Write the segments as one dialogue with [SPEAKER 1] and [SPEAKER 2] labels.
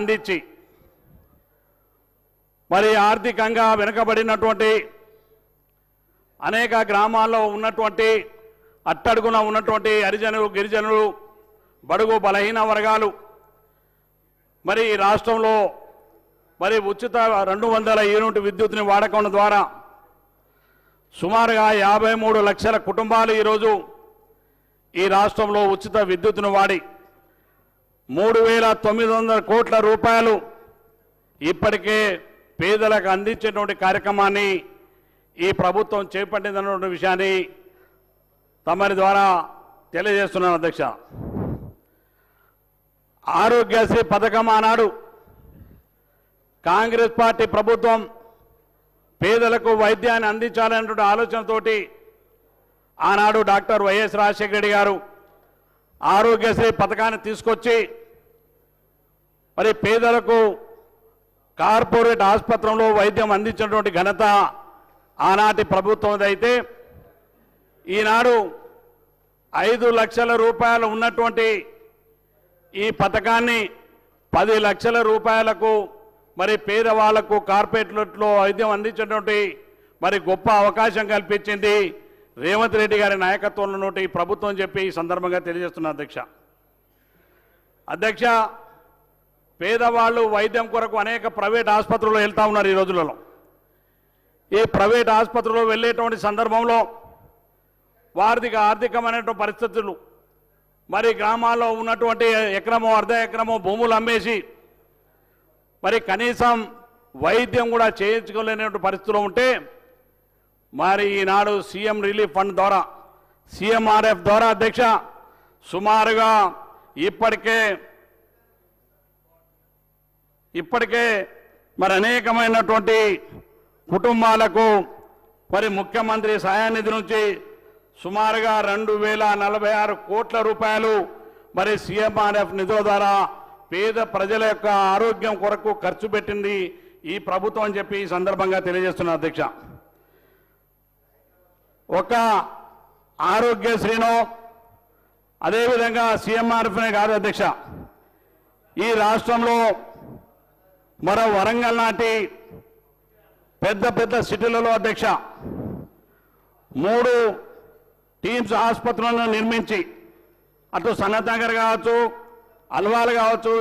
[SPEAKER 1] అందించి మరి ఆర్థికంగా వెనుకబడినటువంటి అనేక గ్రామాల్లో ఉన్నటువంటి అట్టడుగున ఉన్నటువంటి హరిజనులు గిరిజనులు బడుగు బలహీన వర్గాలు మరి రాష్ట్రంలో మరి ఉచిత 200 యూనిట్ విద్యుత్ని వాడకం ద్వారా సుమారుగా 53 లక్షల కుటుంబాలు ఈరోజు ఈ రాష్ట్రంలో ఉచిత విద్యుత్తును వాడి 3,900 కోట్ల రూపాయలు ఇప్పటికే పేదలకు అందించేటువంటి కార్యక్రమాన్ని ఈ ప్రభుత్వం చేపట్టిందన్న విషయాన్ని తమరి ద్వారా తెలియజేస్తున్నాను అధ్యక్ష. ఆరోగ్యశ్రీ పథకం ఆనాడు కాంగ్రెస్ పార్టీ ప్రభుత్వం పేదలకు వైద్యాన్ని అందించాలనేటువంటి ఆలోచనతోటి ఆనాడు డాక్టర్ వైఎస్ రాజశేఖర రెడ్డి గారు ఆరోగ్యశ్రీ పథకాన్ని తీసుకొచ్చి మరి పేదలకు కార్పొరేట్ ఆసుపత్రుల్లో వైద్యం అందించినటువంటి ఘనత ఆనాటి ప్రభుత్వం అయితే ఈనాడు 5 లక్షల రూపాయలు ఉన్నటువంటి ఈ పథకాన్ని 10 లక్షల రూపాయలకు మరి పేదవాళ్లకు కార్పొరేట్లో వైద్యం అందించినటువంటి మరి గొప్ప అవకాశం కల్పించింది రేవంత్ రెడ్డి గారి నాయకత్వంలో ఈ ప్రభుత్వం చెప్పి ఈ సందర్భంగా తెలియజేస్తున్నా అధ్యక్ష. పేదవాళ్ళు వైద్యం కొరకు అనేక ప్రైవేట్ ఆసుపత్రుల్లో వెళ్తా ఉన్నారు ఈ రోజులలో. ఈ ప్రైవేట్ ఆసుపత్రుల్లో వెళ్ళేటువంటి సందర్భంలో వారికి ఆర్థికమైనటువంటి పరిస్థితులు మరి గ్రామాల్లో ఉన్నటువంటి ఎకరమో అర్ధ ఎకరమో భూములు అమ్మేసి మరి కనీసం వైద్యం కూడా చేయించుకోలేనటువంటి పరిస్థితుల్లో ఉంటే మరి ఈనాడు సీఎం రిలీఫ్ ఫండ్ ద్వారా సిఎంఆర్ఎఫ్ ద్వారా అధ్యక్ష సుమారుగా ఇప్పటికే మరి అనేకమైనటువంటి కుటుంబాలకు మరి ముఖ్యమంత్రి సహాయనిధి నుంచి సుమారుగా 2,046 కోట్ల రూపాయలు మరి సిఎంఆర్ఎఫ్ నిధుల ద్వారా పేద ప్రజల యొక్క ఆరోగ్యం కొరకు ఖర్చు పెట్టింది ఈ ప్రభుత్వం అని చెప్పి ఈ సందర్భంగా తెలియజేస్తున్నా అధ్యక్ష. ఒక ఆరోగ్యశ్రీనో అదేవిధంగా సిఎంఆర్ఎఫ్నే కాదు అధ్యక్ష, ఈ రాష్ట్రంలో మరో వరంగల్ నాటి పెద్ద సిటీలలో అధ్యక్ష 3 టీమ్స్ ఆసుపత్రులను నిర్మించి అటు సనత్ నగర్ కావచ్చు, అల్వాల్ కావచ్చు,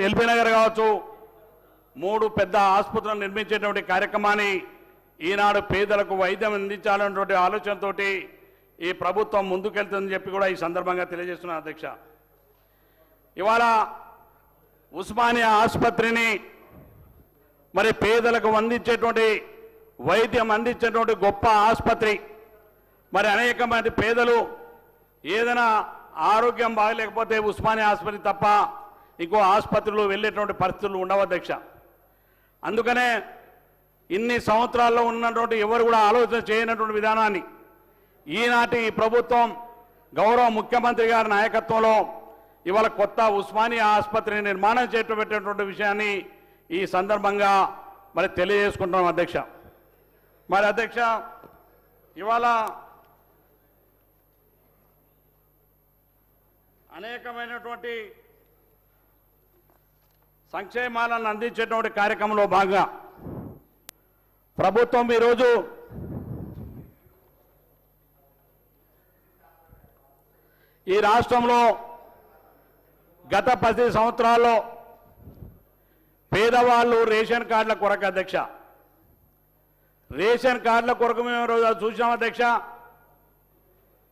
[SPEAKER 1] ఎల్బీ నగర్ కావచ్చు 3 పెద్ద ఆసుపత్రులను నిర్మించేటువంటి కార్యక్రమాన్ని ఈనాడు పేదలకు వైద్యం అందించాలన్నటువంటి ఆలోచనతో ఈ ప్రభుత్వం ముందుకెళ్తుందని చెప్పి కూడా ఈ సందర్భంగా తెలియజేస్తున్నాను అధ్యక్ష. ఇవాళ ఉస్మానియా ఆసుపత్రిని మరి పేదలకు అందించేటువంటి వైద్యం అందించేటువంటి గొప్ప ఆసుపత్రి. మరి అనేక మంది పేదలు ఏదైనా ఆరోగ్యం బాగలేకపోతే ఉస్మానియా ఆసుపత్రి తప్ప ఇంకో ఆసుపత్రిలో వెళ్ళేటువంటి పరిస్థితులు ఉండవు అధ్యక్ష. అందుకనే ఇన్ని సంవత్సరాల్లో ఉన్నటువంటి ఎవరు కూడా ఆలోచన చేయనటువంటి విధానాన్ని ఈనాటి ప్రభుత్వం గౌరవ ముఖ్యమంత్రి గారి నాయకత్వంలో ఇవాళ కొత్త ఉస్మానియా ఆసుపత్రిని నిర్మాణం చేయబెట్టేటువంటి విషయాన్ని ఈ సందర్భంగా మరి తెలియజేసుకుంటున్నాం అధ్యక్ష. మరి అధ్యక్ష ఇవాళ అనేకమైనటువంటి సంక్షేమాలను అందించేటువంటి కార్యక్రమంలో భాగంగా ప్రభుత్వం ఈరోజు ఈ రాష్ట్రంలో గత 10 సంవత్సరాల్లో పేదవాళ్ళు రేషన్ కార్డుల కొరకు అధ్యక్ష, రేషన్ కార్డుల కొరకు మేము రోజు చూసాం అధ్యక్ష.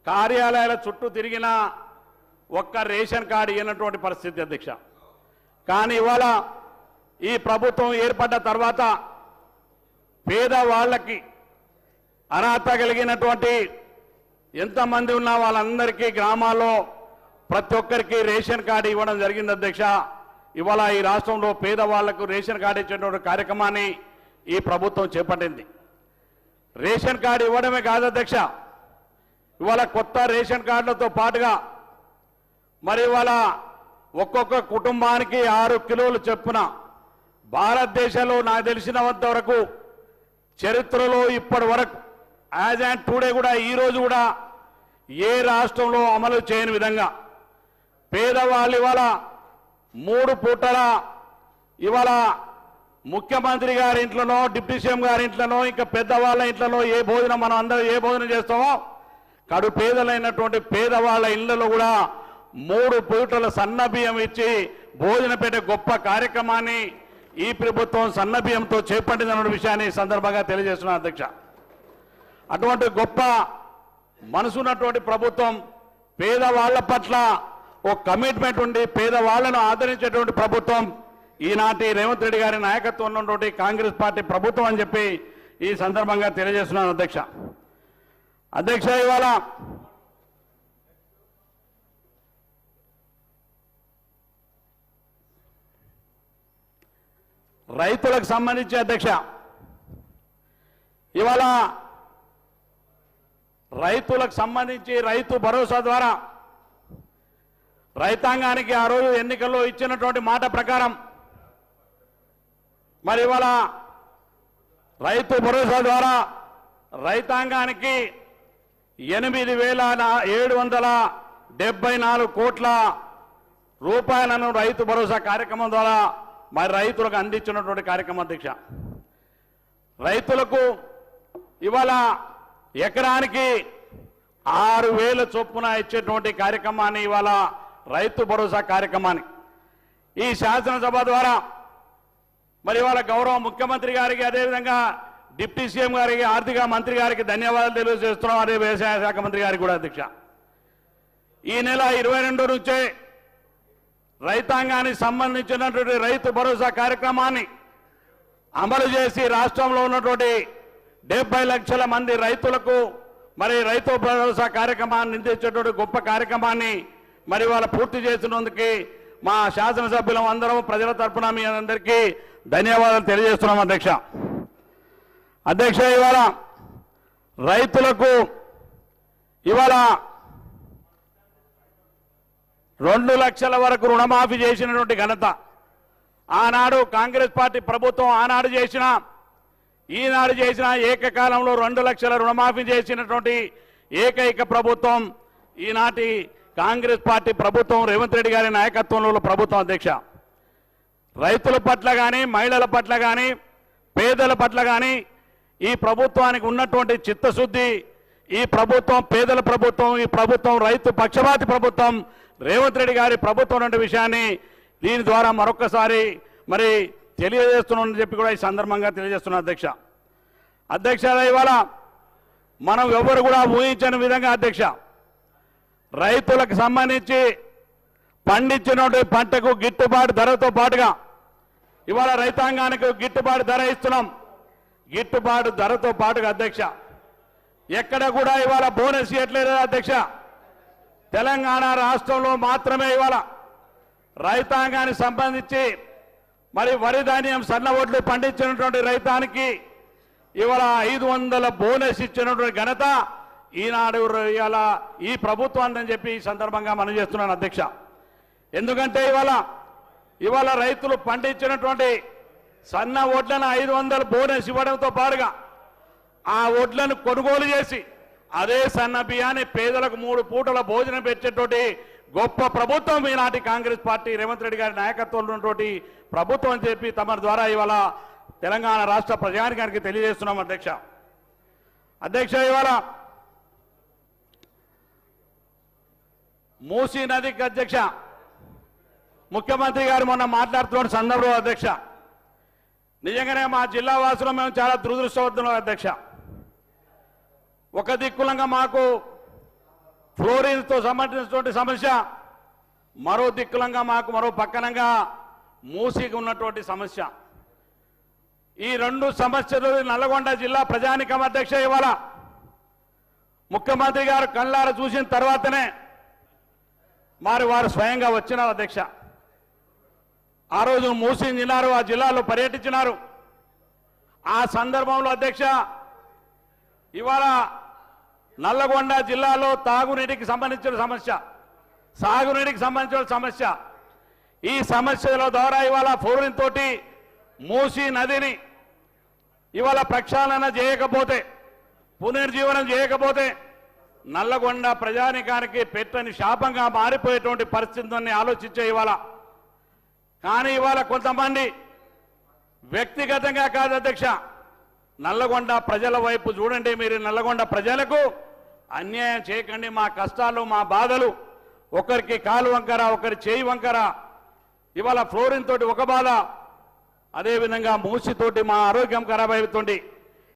[SPEAKER 1] కార్యాలయాల చుట్టూ తిరిగిన ఒక్క రేషన్ కార్డు ఇవ్వనటువంటి పరిస్థితి అధ్యక్ష. కానీ ఇవాళ ఈ ప్రభుత్వం ఏర్పడ్డ తర్వాత పేదవాళ్ళకి అర్హత కలిగినటువంటి ఎంతమంది ఉన్నా వాళ్ళందరికీ గ్రామాల్లో ప్రతి ఒక్కరికి రేషన్ కార్డు ఇవ్వడం జరిగింది అధ్యక్ష. ఇవాళ ఈ రాష్ట్రంలో పేదవాళ్లకు రేషన్ కార్డు ఇచ్చేటువంటి కార్యక్రమాన్ని ఈ ప్రభుత్వం చేపట్టింది. రేషన్ కార్డు ఇవ్వడమే కాదు అధ్యక్ష, ఇవాళ కొత్త రేషన్ కార్డులతో పాటుగా మరి ఇవాళ ఒక్కొక్క కుటుంబానికి 6 కిలోలు చొప్పున భారతదేశంలో నాకు తెలిసినంత వరకు చరిత్రలో ఇప్పటి వరకు యాజ్ అండ్ టుడే కూడా ఈరోజు కూడా ఏ రాష్ట్రంలో అమలు చేయని విధంగా పేదవాళ్ళు ఇవాళ 3 పూటల ఇవాళ ముఖ్యమంత్రి గారి ఇంట్లోనో డిప్యూటీ సీఎం గారి ఇంట్లోనో ఇంకా పెద్దవాళ్ళ ఇంట్లోనో ఏ భోజనం మనం అందరం ఏ భోజనం చేస్తామో కడు పేదలైనటువంటి పేదవాళ్ళ ఇళ్లలో కూడా 3 పూటల సన్న బియ్యం ఇచ్చి భోజనం పెట్టే గొప్ప కార్యక్రమాన్ని ఈ ప్రభుత్వం సన్న బియ్యంతో చేపట్టిందన్న విషయాన్ని సందర్భంగా తెలియజేస్తున్నాను అధ్యక్ష. అటువంటి గొప్ప మనసున్నటువంటి ప్రభుత్వం పేదవాళ్ల పట్ల ఒక కమిట్మెంట్ ఉండి పేదవాళ్లను ఆదరించేటువంటి ప్రభుత్వం ఈనాటి రేవంత్ రెడ్డి గారి నాయకత్వంలో ఉన్నటువంటి కాంగ్రెస్ పార్టీ ప్రభుత్వం అని చెప్పి ఈ సందర్భంగా తెలియజేస్తున్నాను అధ్యక్ష. అధ్యక్ష, ఇవాళ రైతులకు సంబంధించి అధ్యక్ష, ఇవాళ రైతులకు సంబంధించి రైతు భరోసా ద్వారా రైతాంగానికి ఆ రోజు ఎన్నికల్లో ఇచ్చినటువంటి మాట ప్రకారం మరి ఇవాళ రైతు భరోసా ద్వారా రైతాంగానికి 8,774 కోట్ల రూపాయలను రైతు భరోసా కార్యక్రమం ద్వారా మరి రైతులకు అందించినటువంటి కార్యక్రమం అధ్యక్ష. రైతులకు ఇవాళ ఎకరానికి 6,000 చొప్పున ఇచ్చేటువంటి కార్యక్రమాన్ని ఇవాళ రైతు భరోసా కార్యక్రమాన్ని ఈ శాసనసభ ద్వారా మరి ఇవాళ గౌరవ ముఖ్యమంత్రి గారికి అదేవిధంగా డిప్యూటీ సీఎం గారికి ఆర్థిక మంత్రి గారికి ధన్యవాదాలు తెలియజేస్తున్నాం. అదే వ్యవసాయ శాఖ మంత్రి గారికి కూడా అధ్యక్ష. ఈ నెల 22 నుంచే రైతాంగానికి సంబంధించినటువంటి రైతు భరోసా కార్యక్రమాన్ని అమలు చేసి రాష్ట్రంలో ఉన్నటువంటి 70 లక్షల మంది రైతులకు మరి రైతు భరోసా కార్యక్రమాన్ని అందించేటువంటి గొప్ప కార్యక్రమాన్ని మరి వాళ్ళ పూర్తి చేసినందుకు మా శాసనసభ్యులం అందరం ప్రజల తరఫున మీ అందరికీ ధన్యవాదాలు తెలియజేస్తున్నాం అధ్యక్ష. అధ్యక్ష, ఇవాళ రైతులకు ఇవాళ 2 లక్షల వరకు రుణమాఫీ చేసినటువంటి ఘనత ఆనాడు కాంగ్రెస్ పార్టీ ప్రభుత్వం ఆనాడు చేసిన ఈనాడు చేసిన ఏకకాలంలో 2 లక్షల రుణమాఫీ చేసినటువంటి ఏకైక ప్రభుత్వం ఈనాటి కాంగ్రెస్ పార్టీ ప్రభుత్వం రేవంత్ రెడ్డి గారి నాయకత్వంలో ప్రభుత్వం అధ్యక్ష. రైతుల పట్ల కానీ మహిళల పట్ల కానీ పేదల పట్ల కానీ ఈ ప్రభుత్వానికి ఉన్నటువంటి చిత్తశుద్ధి, ఈ ప్రభుత్వం పేదల ప్రభుత్వం, ఈ ప్రభుత్వం రైతు పక్షపాతి ప్రభుత్వం రేవంత్ రెడ్డి గారి ప్రభుత్వం అనే విషయాన్ని దీని ద్వారా మరొకసారి మరి తెలియజేస్తున్నానని చెప్పి కూడా ఈ సందర్భంగా తెలియజేస్తున్నా అధ్యక్ష. అధ్యక్ష, ఇవాళ మనం ఎవరు కూడా ఊహించని విధంగా అధ్యక్ష రైతులకు సంబంధించి పండించినటువంటి పంటకు గిట్టుబాటు ధరతో పాటుగా ఇవాళ రైతాంగానికి గిట్టుబాటు ధర ఇస్తున్నాం. గిట్టుబాటు ధరతో పాటుగా అధ్యక్ష ఎక్కడ కూడా ఇవాళ బోనస్ ఇవ్వట్లేదు అధ్యక్ష. తెలంగాణ రాష్ట్రంలో మాత్రమే ఇవాళ రైతాంగానికి సంబంధించి మరి వరి ధాన్యం సన్న ఒడ్లు పండించినటువంటి రైతానికి ఇవాళ 500 బోనస్ ఇచ్చినటువంటి ఘనత ఈనాడు ఇవాళ ఈ ప్రభుత్వాన్ని అని చెప్పి ఈ సందర్భంగా మనం చేస్తున్నాను అధ్యక్ష. ఎందుకంటే ఇవాళ రైతులు పండించినటువంటి సన్న ఒడ్లను 500 బోనస్ ఇవ్వడంతో పాటుగా ఆ ఒడ్లను కొనుగోలు చేసి అదే సన్న బియ్యాన్ని పేదలకు 3 పూటల భోజనం పెట్టేటువంటి గొప్ప ప్రభుత్వం ఈనాటి కాంగ్రెస్ పార్టీ రేవంత్ రెడ్డి గారి నాయకత్వంలో ఉన్నటువంటి ప్రభుత్వం అని చెప్పి తమ ద్వారా ఇవాళ తెలంగాణ రాష్ట్ర ప్రజానికానికి తెలియజేస్తున్నాం అధ్యక్ష. అధ్యక్ష, ఇవాళ మూసీ నదికి అధ్యక్ష ముఖ్యమంత్రి గారు మొన్న మాట్లాడుతున్న సందర్భంలో అధ్యక్ష నిజంగానే మా జిల్లా వాసులు మేము చాలా దురదృష్టవంతులం అధ్యక్ష. ఒక దిక్కులంగా మాకు ఫ్లోరిన్తో సంబంధించినటువంటి సమస్య, మరో దిక్కులంగా మాకు మరో పక్కనంగా మూసీకి ఉన్నటువంటి సమస్య. ఈ 2 సమస్యలు నల్లగొండ జిల్లా ప్రజానికం అధ్యక్ష ఇవాళ ముఖ్యమంత్రి గారు కళ్ళారా చూసిన తర్వాతనే మరి వారు స్వయంగా వచ్చినారు అధ్యక్ష. ఆ రోజు మూసీ జిల్లాలో ఆ జిల్లాలో పర్యటించినారు. ఆ సందర్భంలో అధ్యక్ష ఇవాళ నల్లగొండ జిల్లాలో తాగునీటికి సంబంధించిన సమస్య, సాగునీటికి సంబంధించిన సమస్య, ఈ సమస్యల ద్వారా ఇవాళ ఫ్లోరిన్ తోటి మూసీ నదిని ఇవాళ ప్రక్షాళన చేయకపోతే, పునర్జీవనం చేయకపోతే నల్లగొండ ప్రజానికానికి పెట్టని శాపంగా మారిపోయేటువంటి పరిస్థితుల్ని ఆలోచించే ఇవాళ. కానీ ఇవాళ కొంతమంది వ్యక్తిగతంగా కాదు అధ్యక్ష, నల్లగొండ ప్రజల వైపు చూడండి. మీరు నల్లగొండ ప్రజలకు అన్యాయం చేయకండి. మా కష్టాలు మా బాధలు, ఒకరికి కాలు వంకర ఒకరి చేయి వంకర, ఇవాళ ఫ్లోరిన్ తోటి ఒక బాధ, అదేవిధంగా మూసితోటి మా ఆరోగ్యం ఖరాబ్ అవుతుంది.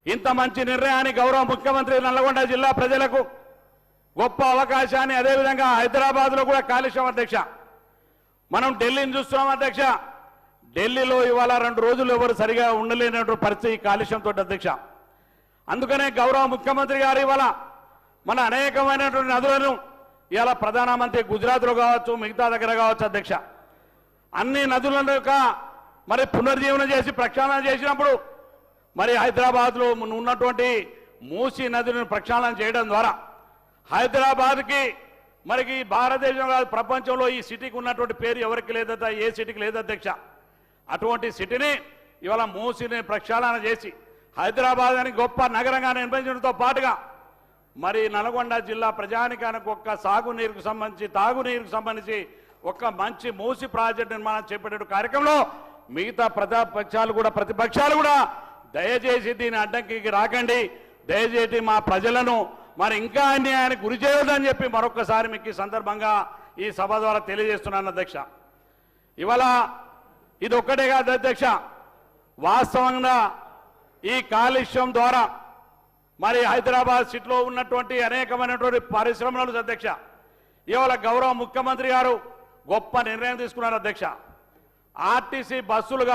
[SPEAKER 1] ఇంత మంచి నిర్ణయాన్ని గౌరవ ముఖ్యమంత్రి నల్లగొండ జిల్లా ప్రజలకు గొప్ప అవకాశాన్ని, అదేవిధంగా హైదరాబాద్లో కూడా కాలుష్యం అధ్యక్ష. మనం ఢిల్లీని చూస్తున్నాం అధ్యక్ష. ఢిల్లీలో ఇవాళ 2 రోజులు ఎవరు సరిగా ఉండలేనటువంటి పరిస్థితి కాలుష్యంతో అధ్యక్ష. అందుకనే గౌరవ ముఖ్యమంత్రి గారు ఇవాళ మన అనేకమైనటువంటి నదులను ఇవాళ ప్రధానమంత్రి గుజరాత్లో కావచ్చు, మిగతా దగ్గర కావచ్చు అధ్యక్ష, అన్ని నదులను మరి పునర్జీవనం చేసి ప్రక్షాళన చేసినప్పుడు మరి హైదరాబాద్లో ఉన్నటువంటి మూసీ నదులను ప్రక్షాళన చేయడం ద్వారా హైదరాబాద్కి మనకి భారతదేశంలో ప్రపంచంలో ఈ సిటీకి ఉన్నటువంటి పేరు ఎవరికి లేదట, ఏ సిటీకి లేదు అధ్యక్ష. అటువంటి సిటీని ఇవాళ మూసీని ప్రక్షాళన చేసి హైదరాబాద్ అని గొప్ప నగరంగా నిర్మించడంతో పాటుగా మరి నల్గొండ జిల్లా ప్రజానికానికి ఒక్క సాగునీరుకు సంబంధించి, తాగునీరుకు సంబంధించి ఒక మంచి మూసి ప్రాజెక్టు నిర్మాణం చేపట్టే కార్యక్రమంలో మిగతా ప్రతిపక్షాలు కూడా దయచేసి దీని అడ్డంకికి రాకండి, దయచేసి మా ప్రజలను మరి ఇంకా అన్యాయానికి గురి చేయొద్దని చెప్పి మరొకసారి మీకు ఈ సందర్భంగా ఈ సభ ద్వారా తెలియజేస్తున్నాను అధ్యక్ష. ఇవాళ ఇది ఒక్కటే కాదు అధ్యక్ష, వాస్తవంగా ఈ కాలుష్యం ద్వారా మరి హైదరాబాద్ సిటీలో ఉన్నటువంటి అనేకమైనటువంటి పరిశ్రమలు అధ్యక్ష, ఇవాళ గౌరవ ముఖ్యమంత్రి గారు గొప్ప నిర్ణయం తీసుకున్నారు అధ్యక్ష. ఆర్టీసీ బస్సులు